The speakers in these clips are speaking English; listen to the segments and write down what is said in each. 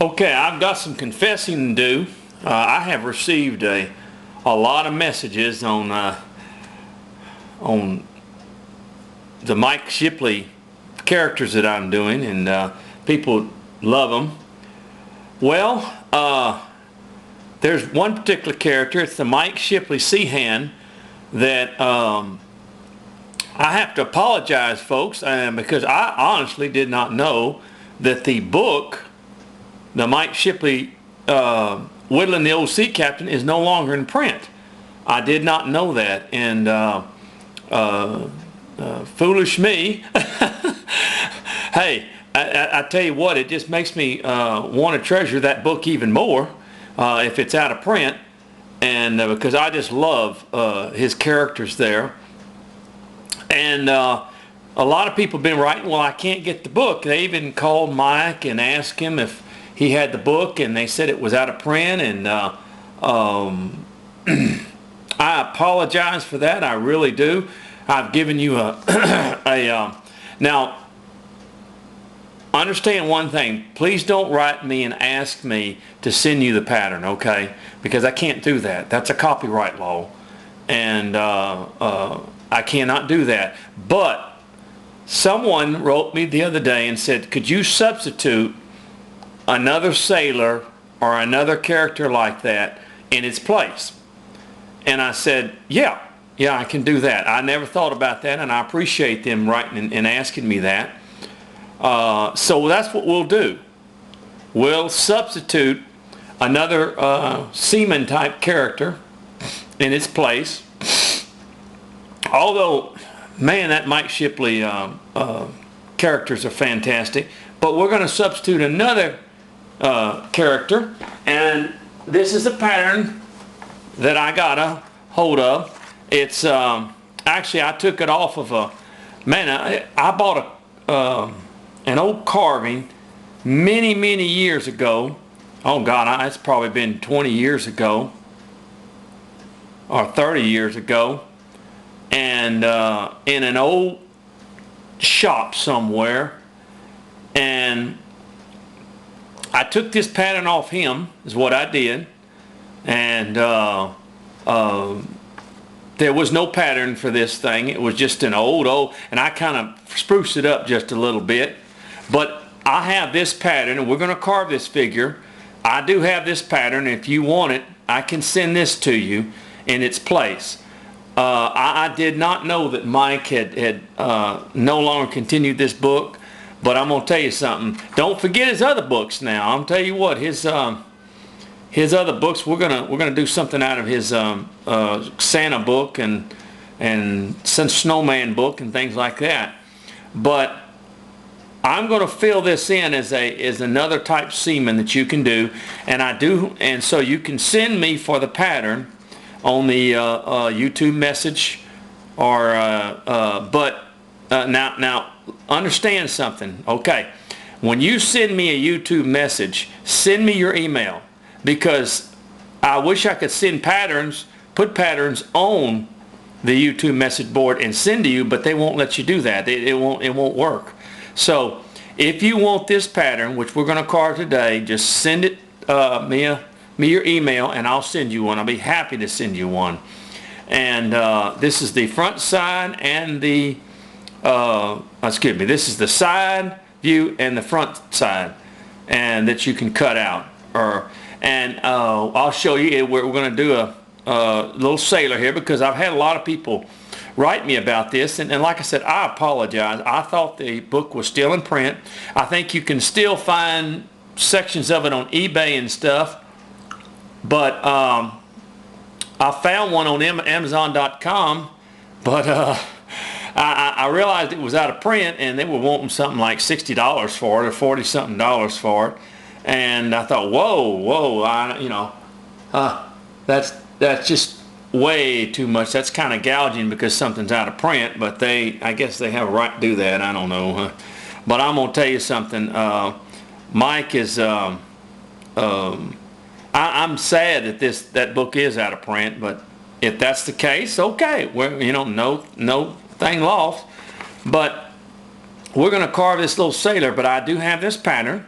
Okay, I've got some confessing to do. I have received a lot of messages on the Mike Shipley characters that I'm doing, and people love them. Well, there's one particular character. It's the Mike Shipley Seaman that I have to apologize, folks, because I honestly did not know that the book, the Mike Shipley Whittling the Old Sea Captain, is no longer in print. I did not know that, and foolish me. Hey, I tell you what, it just makes me want to treasure that book even more if it's out of print, and because I just love his characters there. And a lot of people have been writing, well, I can't get the book. They even called Mike and asked him if he had the book, and they said it was out of print, and I apologize for that. I really do. I've given you now, understand one thing. Please don't write me and ask me to send you the pattern, okay? Because I can't do that. That's a copyright law, and I cannot do that. But someone wrote me the other day and said, could you substitute another sailor or another character like that in its place? And I said, yeah, I can do that. I never thought about that, and I appreciate them writing and asking me that. So that's what we'll do. We'll substitute another Seaman type character in its place. Although, man, that Mike Shipley characters are fantastic. But we're going to substitute another character, and this is a pattern that I got a hold of. It's actually, I took it off of I bought an old carving many years ago. Oh God, it's probably been 20 years ago or 30 years ago, and in an old shop somewhere, and I took this pattern off him, is what I did, and there was no pattern for this thing. It was just an old, and I kind of spruced it up just a little bit. But I have this pattern, and we're going to carve this figure. I do have this pattern. If you want it, I can send this to you in its place. I did not know that Mike had no longer continued this book, but I'm going to tell you something. Don't forget his other books now. I'm tell you what, his other books, we're gonna do something out of his Santa book and some snowman book and things like that. But I'm going to fill this in as another type Seaman that you can do, and so you can send me for the pattern on the YouTube message, or now understand something, okay? When you send me a YouTube message, send me your email, because I wish I could send patterns, put patterns on the YouTube message board and send to you, but they won't let you do that. It won't work. So if you want this pattern, which we're going to carve today, just send it me your email, and I'll send you one. I'll be happy to send you one. And this is the front side and the this is the side view and the front side, and that you can cut out. I'll show you. We're going to do a little sailor here, because I've had a lot of people write me about this, and like I said, I apologize. I thought the book was still in print. I think you can still find sections of it on eBay and stuff, but I found one on Amazon.com, but I realized it was out of print, and they were wanting something like $60 for it, or $40-something for it, and I thought, whoa, that's just way too much. That's kind of gouging because something's out of print, but I guess they have a right to do that. I don't know. But I'm going to tell you something. Mike is, I'm sad that that book is out of print, but if that's the case, okay. No thing lost. But we're going to carve this little sailor, but I do have this pattern,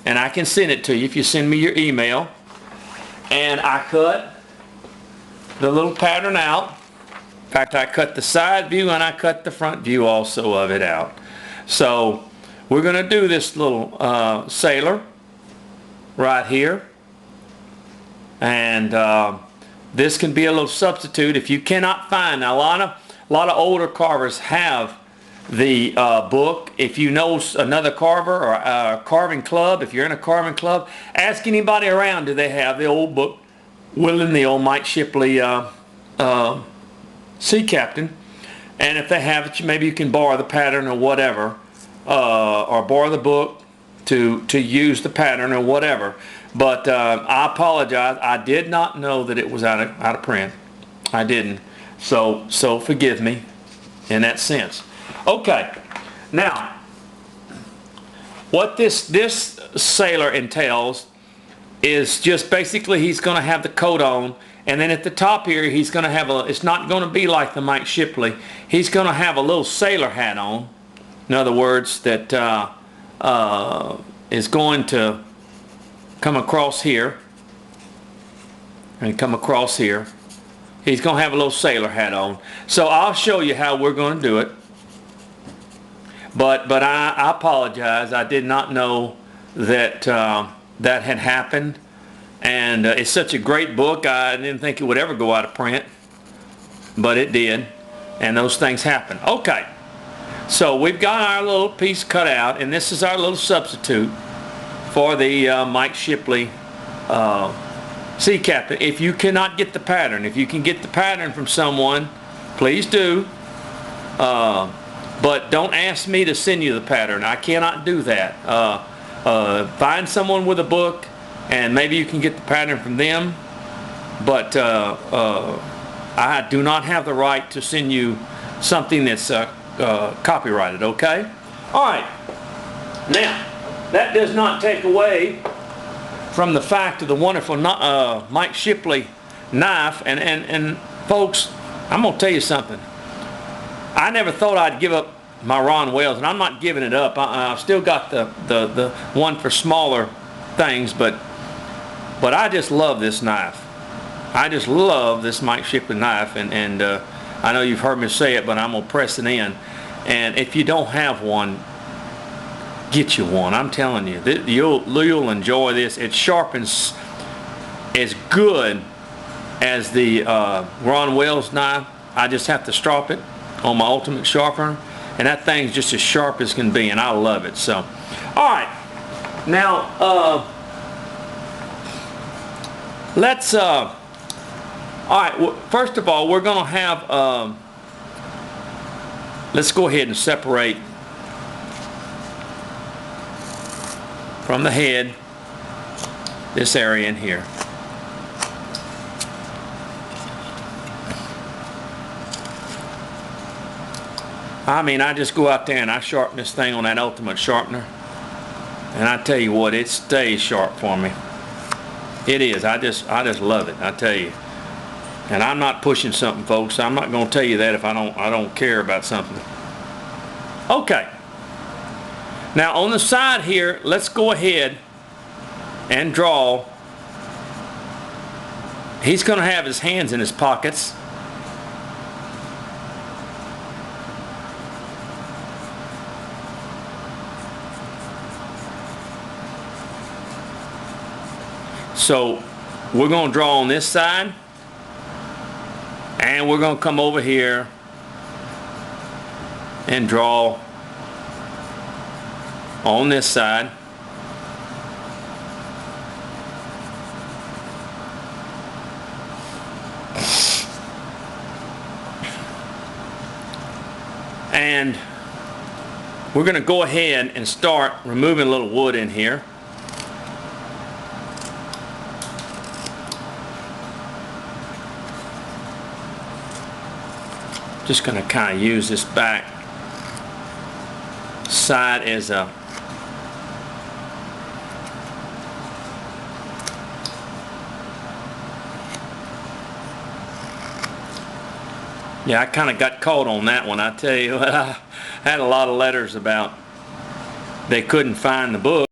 and I can send it to you if you send me your email. And I cut the little pattern out. In fact, I cut the side view and I cut the front view also of it out. So we're going to do this little sailor right here. And this can be a little substitute if you cannot find. Now, a lot of older carvers have the book. If you know another carver or a carving club, if you're in a carving club, ask anybody around, do they have the old book, Willing, the old Mike Shipley Sea Captain. And if they have it, maybe you can borrow the pattern or whatever, or borrow the book to use the pattern or whatever. But I apologize. I did not know that it was out of print. I didn't. So forgive me in that sense. Okay. Now, what this sailor entails is just basically he's going to have the coat on, and then at the top here he's going to have it's not going to be like the Mike Shipley. He's going to have a little sailor hat on. In other words, that is going to come across here and come across here. He's going to have a little sailor hat on. So I'll show you how we're going to do it. But I apologize. I did not know that that had happened. And it's such a great book. I didn't think it would ever go out of print. But it did. And those things happen. Okay. So we've got our little piece cut out. And this is our little substitute for the Mike Shipley Sea Captain. If you cannot get the pattern, if you can get the pattern from someone, please do. But don't ask me to send you the pattern. I cannot do that. Find someone with a book, and maybe you can get the pattern from them. But I do not have the right to send you something that's copyrighted, okay? All right. Now, that does not take away from the fact of the wonderful Mike Shipley knife. And folks, I'm going to tell you something. I never thought I'd give up my Ron Wells, and I'm not giving it up. I've still got the one for smaller things, but I just love this knife. I just love this Mike Shipley knife, and I know you've heard me say it, but I'm going to press it in. And if you don't have one, get you one. I'm telling you, you'll enjoy this. It sharpens as good as the Ron Wells knife. I just have to strop it on my ultimate sharpener, and that thing's just as sharp as can be, and I love it. So, all right, now let's. All right. Well, first of all, we're going to have. Let's go ahead and separate from the head this area in here. I mean, I just go out there and I sharpen this thing on that ultimate sharpener, and I tell you what, it stays sharp for me. It is. I just love it. I tell you. And I'm not pushing something, folks. I'm not going to tell you that if I don't care about something. Okay. Now on the side here, let's go ahead and draw. He's going to have his hands in his pockets. So we're going to draw on this side, and we're going to come over here and draw on this side. And we're going to go ahead and start removing a little wood in here. Just going to kind of use this back side as a I kind of got caught on that one. I tell you what, I had a lot of letters about they couldn't find the book.